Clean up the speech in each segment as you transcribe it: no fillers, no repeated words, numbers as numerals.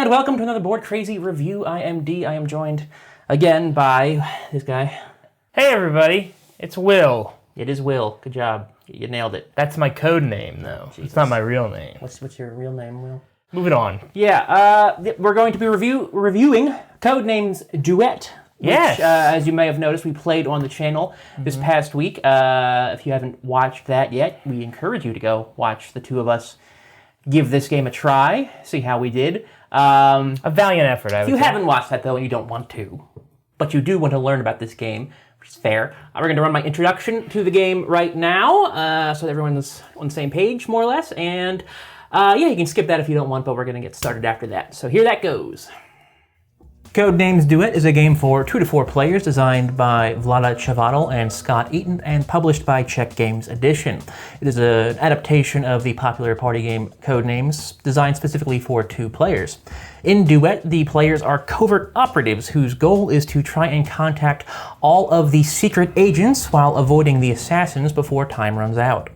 And welcome to another Board Crazy review. I am D. I am joined again by this guy. Hey everybody, it's Will. It is Will. Good job. You nailed it. That's my code name, though. Jesus. It's not my real name. What's your real name, Will? Moving on. Yeah, we're going to be reviewing Codenames Duet. Which, yes. As you may have noticed, we played on the channel this past week. If you haven't watched that yet, we encourage you to go watch the two of us give this game a try, see how we did. A valiant effort, I would say. If you haven't watched that, though, and you don't want to, but you do want to learn about this game, which is fair, we're going to run my introduction to the game right now, so that everyone's on the same page, more or less. And, yeah, you can skip that if you don't want, but we're going to get started after that. So here that goes. Codenames Duet is a game for 2 to 4 players designed by Vlaada, Chvátil, and Scot, Eaton, and published by Czech Games Edition. It is an adaptation of the popular party game Codenames, designed specifically for 2 players. In Duet, the players are covert operatives whose goal is to try and contact all of the secret agents while avoiding the assassins before time runs out.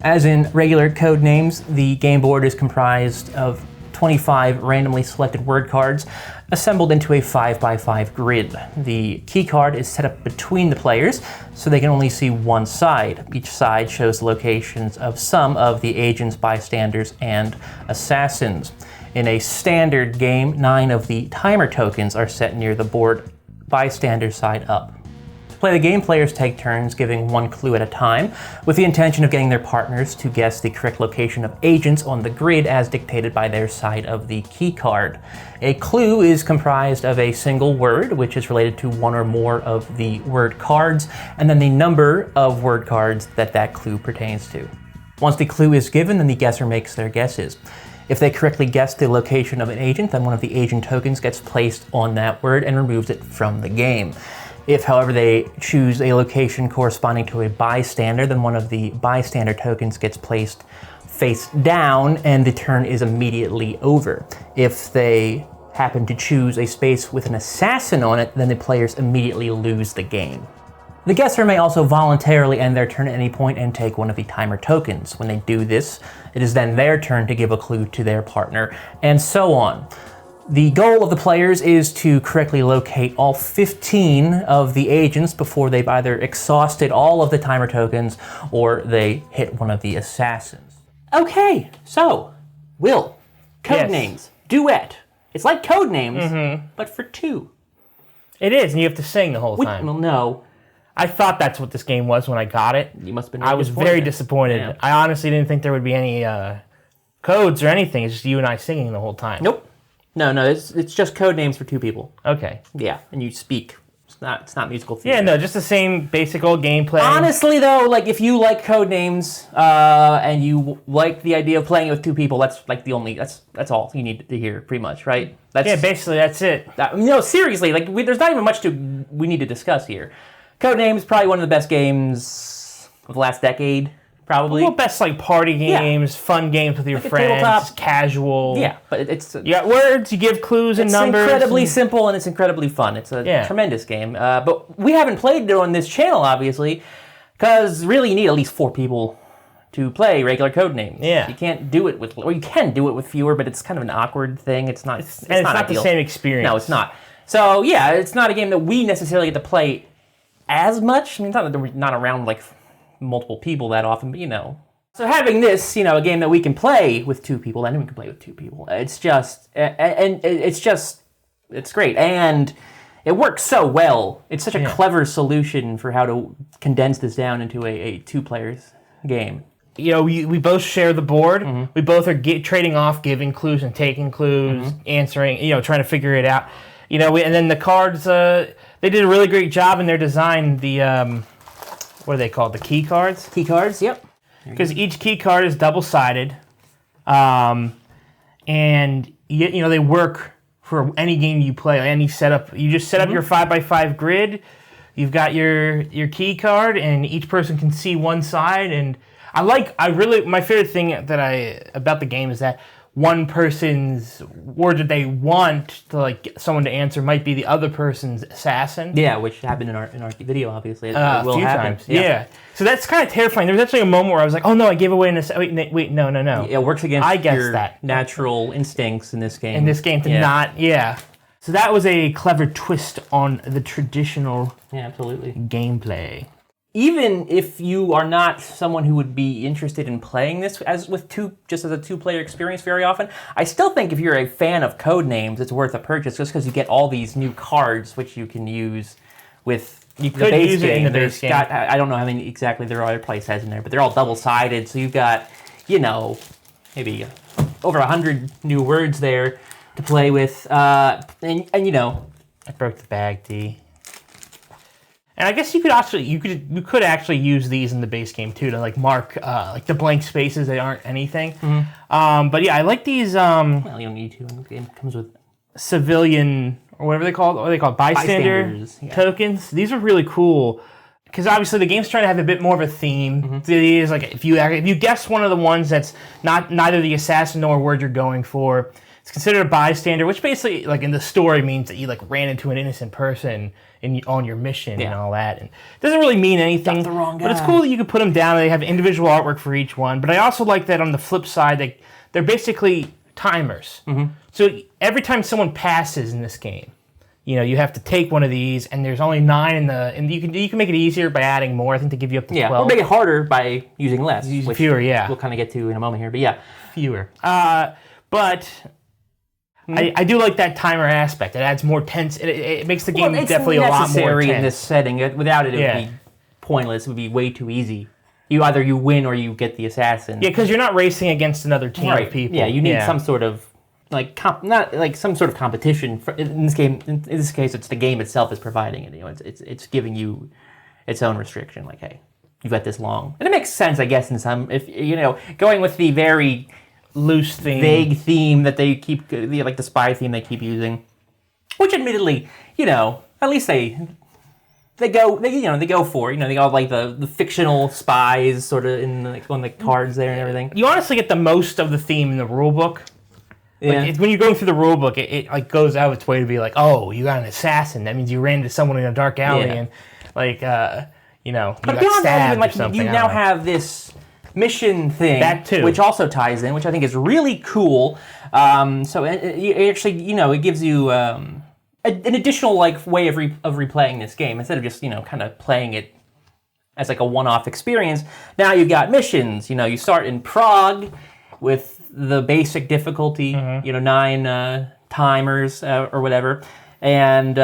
As in regular Codenames, the game board is comprised of 25 randomly selected word cards assembled into a 5x5 grid. The key card is set up between the players so they can only see one side. Each side shows the locations of some of the agents, bystanders, and assassins. In a standard game, 9 of the timer tokens are set near the board bystander side up. To play the game, players take turns giving 1 clue at a time, with the intention of getting their partners to guess the correct location of agents on the grid as dictated by their side of the key card. A clue is comprised of a single word, which is related to 1 or more of the word cards, and then the number of word cards that clue pertains to. Once the clue is given, then the guesser makes their guesses. If they correctly guess the location of an agent, then one of the agent tokens gets placed on that word and removes it from the game. If, however, they choose a location corresponding to a bystander, then one of the bystander tokens gets placed face down and the turn is immediately over. If they happen to choose a space with an assassin on it, then the players immediately lose the game. The guesser may also voluntarily end their turn at any point and take one of the timer tokens. When they do this, it is then their turn to give a clue to their partner, and so on. The goal of the players is to correctly locate all 15 of the agents before they've either exhausted all of the timer tokens or they hit one of the assassins. Okay, so, Will, Codenames, Duet. It's like Codenames, but for 2. It is, and you have to sing the whole time. Well, no. I thought that's what this game was when I got it. You must have been I was very disappointed. Yeah. I honestly didn't think there would be any codes or anything. It's just you and I singing the whole time. Nope. No, it's just Codenames for 2 people. Okay. Yeah, and you speak. It's not musical theater. Yeah, no, just the same basic old gameplay. Honestly, though, like if you like Codenames and you like the idea of playing it with 2 people, that's like that's all you need to hear, pretty much, right? Yeah, basically that's it. No, seriously, like there's not even much we need to discuss here. Codenames is probably one of the best games of the last decade. Probably. Well, best like party games, fun games with your friends, tabletop. Casual. Yeah, but it's... You got words, you give clues and numbers. It's incredibly simple and it's incredibly fun. It's a tremendous game. But we haven't played it on this channel, obviously, because really you need at least 4 people to play regular Codenames. Yeah. You can't do it with... Or you can do it with fewer, but it's kind of an awkward thing. It's not It's not the same experience. No, it's not. So, yeah, it's not a game that we necessarily get to play as much. I mean, it's not that we're not around, like, multiple people that often, but So having this, a game that we can play with 2 people, anyone can play with 2 people. It's just, and it's great. And it works so well. It's such a clever solution for how to condense this down into a 2-players game. We both share the board. Mm-hmm. We both are trading off, giving clues and taking clues, answering, trying to figure it out. And then the cards, they did a really great job in their design. The, what are they called? The key cards? Key cards, yep. Because each key card is double-sided, and they work for any game you play, any setup. You just set up your 5x5 grid. You've got your key card, and each person can see one side. And my favorite thing about the game is that one person's word that they want to like get someone to answer might be the other person's assassin. Yeah, which happened in our video, obviously. It will few happen. times. Yeah. So that's kind of terrifying. There was actually a moment where I was like, oh no, I gave away an assassin. Wait, no. It works against your that. natural instincts in this game. In this game to not, So that was a clever twist on the traditional absolutely. gameplay. Even if you are not someone who would be interested in playing this as a two-player experience very often, I still think if you're a fan of Codenames, it's worth a purchase just because you get all these new cards which you can use with the base game. In the base game. I don't know how many exactly there are. Probably says in there, but they're all double-sided, so you've got, maybe over 100 new words there to play with, and I broke the bag, D. And I guess you could actually use these in the base game too to like mark like the blank spaces that aren't anything. Mm-hmm. But yeah, I like these. Well, you don't need to. The game comes with civilian or whatever they call it. What are they called? Bystanders tokens. These are really cool because obviously the game's trying to have a bit more of a theme. Mm-hmm. So it is like if you guess one of the ones that's neither the assassin nor word you're going for, it's considered a bystander, which basically like in the story means that you like ran into an innocent person on your mission and all that. And it doesn't really mean anything, the wrong guy. But it's cool that you can put them down and they have individual artwork for each one. But I also like that on the flip side, they're basically timers. Mm-hmm. So every time someone passes in this game, you have to take one of these, and there's only 9 and you can make it easier by adding more. I think they give you up to 12. Or make it harder by using less. Using fewer, we'll kind of get to in a moment here, but fewer. But I do like that timer aspect. It adds more tense. It makes the game definitely a lot more tense. In this setting. Without it, it would be pointless. It would be way too easy. Either you win or you get the assassin. Yeah, because you're not racing against another team of people. Yeah, you need some sort of not like some sort of competition. In this game, in this case, it's the game itself is providing it. It's giving you its own restriction. Like, hey, you've got this long, and it makes sense, I guess, in some. If going with the very loose theme, vague theme that they keep, like the spy theme they keep using, which admittedly, at least they go for, they got like the fictional spies sort of on the cards there and everything. You honestly get the most of the theme in the rule book. Yeah. When you're going through the rule book, it like goes out its way to be like, oh, you got an assassin. That means you ran into someone in a dark alley and like, you got stabbed or something. You now have this mission thing, that too, which also ties in, which I think is really cool. So it actually, it gives you an additional way of replaying this game instead of just kind of playing it as like a one-off experience. Now you've got missions. You start in Prague with the basic difficulty, 9 timers or whatever, and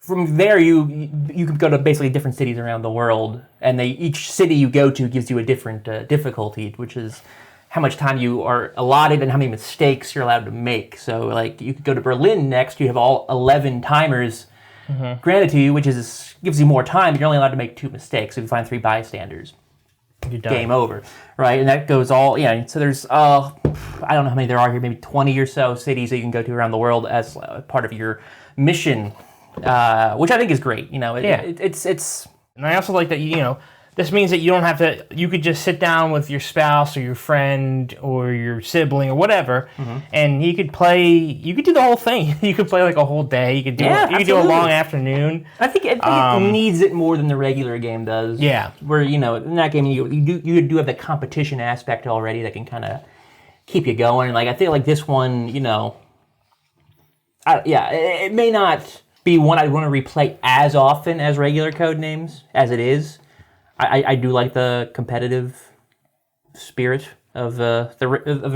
from there you can go to basically different cities around the world, and each city you go to gives you a different difficulty, which is how much time you are allotted and how many mistakes you're allowed to make. So like you could go to Berlin next, you have all 11 timers granted to you, which gives you more time, but you're only allowed to make 2 mistakes. So if you find 3 bystanders, game over, right? And that goes all, so there's, I don't know how many there are here, maybe 20 or so cities that you can go to around the world as part of your mission, which I think is great. It's. And I also like that, this means that you don't have to, you could just sit down with your spouse or your friend or your sibling or whatever, and you could do the whole thing. You could play like a whole day. You could do a long afternoon. I think it needs it more than the regular game does. Yeah. Where, in that game, you do have the competition aspect already that can kind of keep you going. And like, I feel like this one, it may not be one I'd want to replay as often as regular Codenames as it is. I do like the competitive spirit of the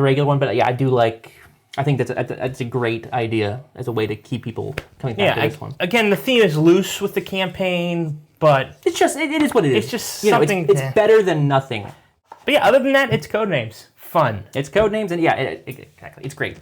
regular one, but I do like. I think that's a great idea as a way to keep people coming back to this one. Again, the theme is loose with the campaign, but it's just it is what it is. It's just something. It's better than nothing. But yeah, other than that, it's Codenames. Fun. It's Codenames, and exactly, it's great.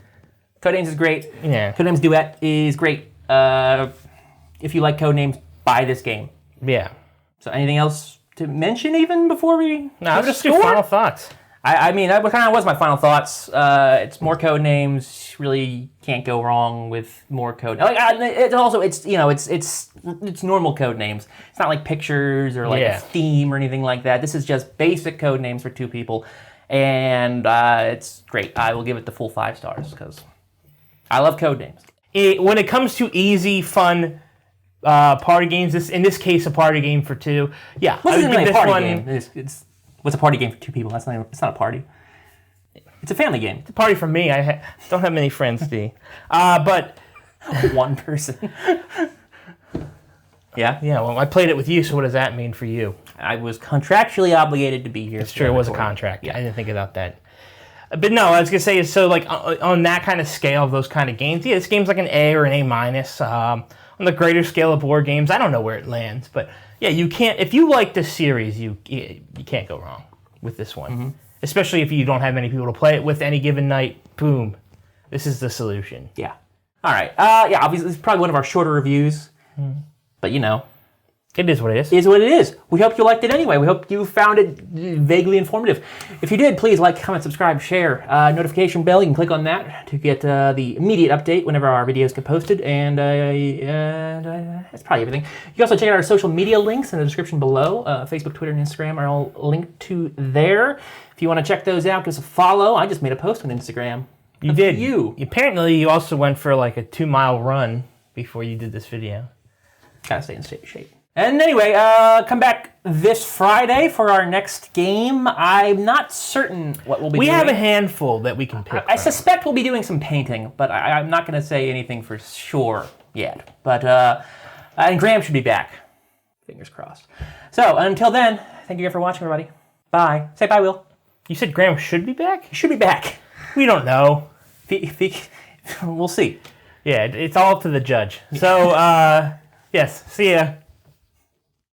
Codenames is great. Yeah. Codenames Duet is great. If you like Codenames, buy this game. Yeah. So anything else to mention even before we just do final thoughts? I mean, that kind of was my final thoughts. It's more Codenames. Really can't go wrong with more code. It's also it's normal Codenames. It's not like pictures or like a theme or anything like that. This is just basic Codenames for 2 people, and it's great. I will give it the full 5 stars because I love Codenames. When it comes to easy, fun party games, in this case, a party game for 2. Yeah, Well, this isn't really a party game. What's a party game for 2 people? It's not a party. It's a family game. It's a party for me. I don't have many friends, D. But 1 person. Yeah? Yeah, well, I played it with you, so what does that mean for you? I was contractually obligated to be here. It's true, it was a contract. Yeah. I didn't think about that. But no, I was going to say, so like on that kind of scale of those kind of games, yeah, this game's like an A or an A minus. On the greater scale of board games, I don't know where it lands, but yeah, you can't, if you like this series, you can't go wrong with this one. Mm-hmm. Especially if you don't have many people to play it with any given night, boom, this is the solution. Yeah. All right. Yeah, obviously, it's probably one of our shorter reviews. But, you know. It is what it is. It is what it is. We hope you liked it anyway. We hope you found it vaguely informative. If you did, please like, comment, subscribe, share. Notification bell, you can click on that to get the immediate update whenever our videos get posted. And that's probably everything. You can also check out our social media links in the description below. Facebook, Twitter, and Instagram are all linked to there. If you want to check those out, give us a follow. I just made a post on Instagram. You did. Apparently, you also went for like a 2-mile run before you did this video. Gotta stay in shape. And anyway, come back this Friday for our next game. I'm not certain what we'll be doing. We have a handful that we can pick I suspect we'll be doing some painting, but I'm not going to say anything for sure yet. But and Graham should be back. Fingers crossed. So until then, thank you again for watching, everybody. Bye. Say bye, Will. You said Graham should be back? He should be back. We don't know. We'll see. Yeah, it's all up to the judge. So, yes, see ya.